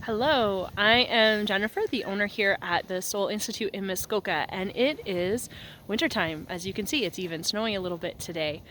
Hello, I am Jennifer, the owner here at the Soul Institute in Muskoka, and it is wintertime. As you can see, it's even snowing a little bit today.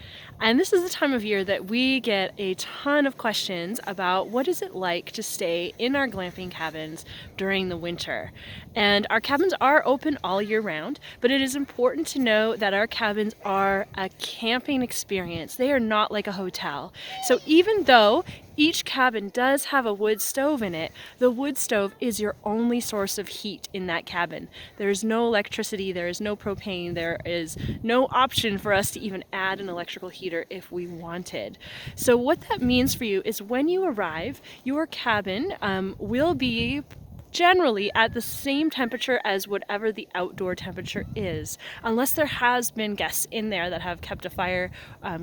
And this is the time of year that we get a ton of questions about what is it like to stay in our glamping cabins during the winter. And our cabins are open all year round, but it is important to know that our cabins are a camping experience. They are not like a hotel. So even though each cabin does have a wood stove in it, the wood stove is your only source of heat in that cabin. There is no electricity, there is no propane, there is no option for us to even add an electrical heater if we wanted. So what that means for you is when you arrive, your cabin will be generally at the same temperature as whatever the outdoor temperature is, unless there has been guests in there that have kept a fire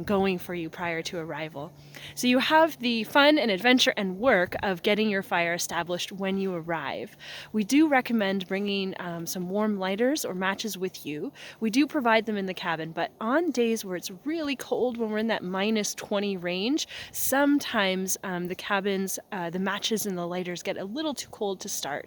going for you prior to arrival. So you have the fun and adventure and work of getting your fire established when you arrive. We do recommend bringing some warm lighters or matches with you. We do provide them in the cabin, but on days where it's really cold, when we're in that -20 range, sometimes the cabins, the matches and the lighters get a little too cold to start.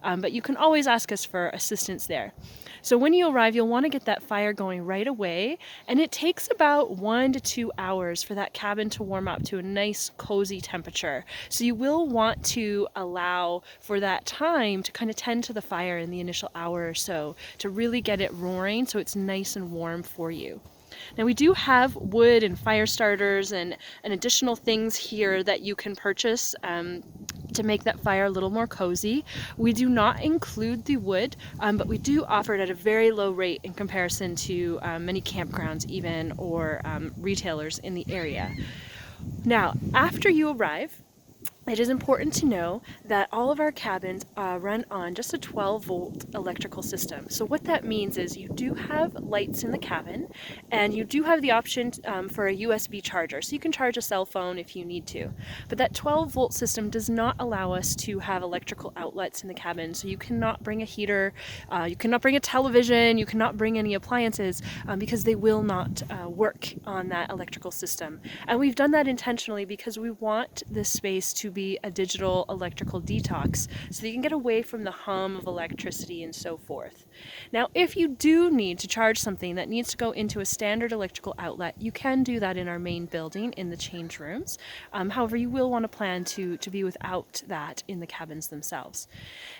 But you can always ask us for assistance there. So when you arrive, you'll want to get that fire going right away, and it takes about 1 to 2 hours for that cabin to warm up to a nice cozy temperature. So you will want to allow for that time to kind of tend to the fire in the initial hour or so to really get it roaring so it's nice and warm for you. Now we do have wood and fire starters and additional things here that you can purchase to make that fire a little more cozy. We do not include the wood, but we do offer it at a very low rate in comparison to many campgrounds even or retailers in the area. Now, after you arrive, it is important to know that all of our cabins run on just a 12-volt electrical system. So what that means is you do have lights in the cabin, and you do have the option for a USB charger. So you can charge a cell phone if you need to. But that 12-volt system does not allow us to have electrical outlets in the cabin. So you cannot bring a heater, you cannot bring a television, you cannot bring any appliances because they will not work on that electrical system. And we've done that intentionally because we want this space to be a digital electrical detox so that you can get away from the hum of electricity and so forth. Now, if you do need to charge something that needs to go into a standard electrical outlet, you can do that in our main building in the change rooms. However, you will want to plan to be without that in the cabins themselves.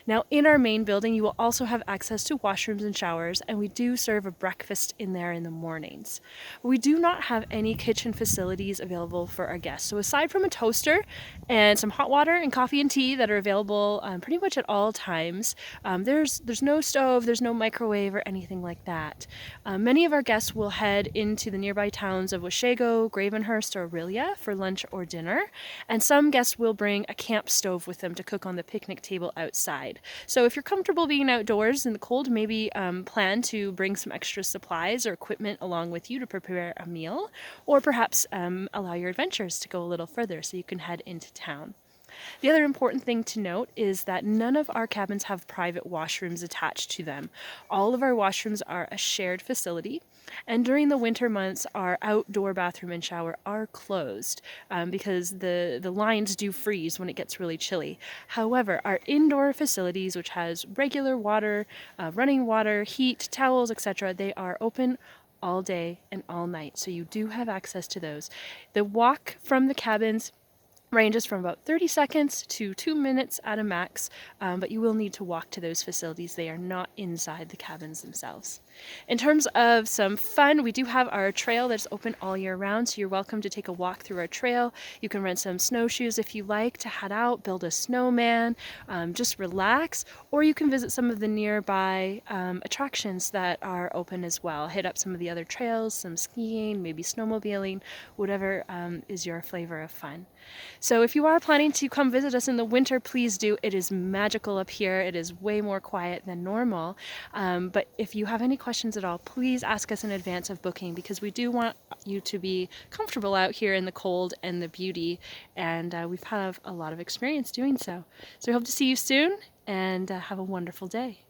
Now, in our main building, you will also have access to washrooms and showers, and we do serve a breakfast in there in the mornings. We do not have any kitchen facilities available for our guests. So aside from a toaster and some hot water and coffee and tea that are available pretty much at all times, there's no stove, there's no microwave or anything like that. Many of our guests will head into the nearby towns of Washego, Gravenhurst, or Orillia for lunch or dinner, and some guests will bring a camp stove with them to cook on the picnic table outside. So if you're comfortable being outdoors in the cold, maybe plan to bring some extra supplies or equipment along with you to prepare a meal, or perhaps allow your adventures to go a little further so you can head into town. The other important thing to note is that none of our cabins have private washrooms attached to them. All of our washrooms are a shared facility, and during the winter months, our outdoor bathroom and shower are closed because the lines do freeze when it gets really chilly. However, our indoor facilities, which has regular water, running water, heat, towels, etc., they are open all day and all night, so you do have access to those. The walk from the cabins ranges from about 30 seconds to 2 minutes at a max, but you will need to walk to those facilities. They are not inside the cabins themselves. In terms of some fun, we do have our trail that's open all year round, so you're welcome to take a walk through our trail. You can rent some snowshoes if you like to head out, build a snowman, just relax, or you can visit some of the nearby attractions that are open as well. Hit up some of the other trails, some skiing, maybe snowmobiling, whatever is your flavor of fun. So if you are planning to come visit us in the winter, please do. It is magical up here. It is way more quiet than normal. But if you have any questions at all, please ask us in advance of booking because we do want you to be comfortable out here in the cold and the beauty. And we've had a lot of experience doing so. So we hope to see you soon and have a wonderful day.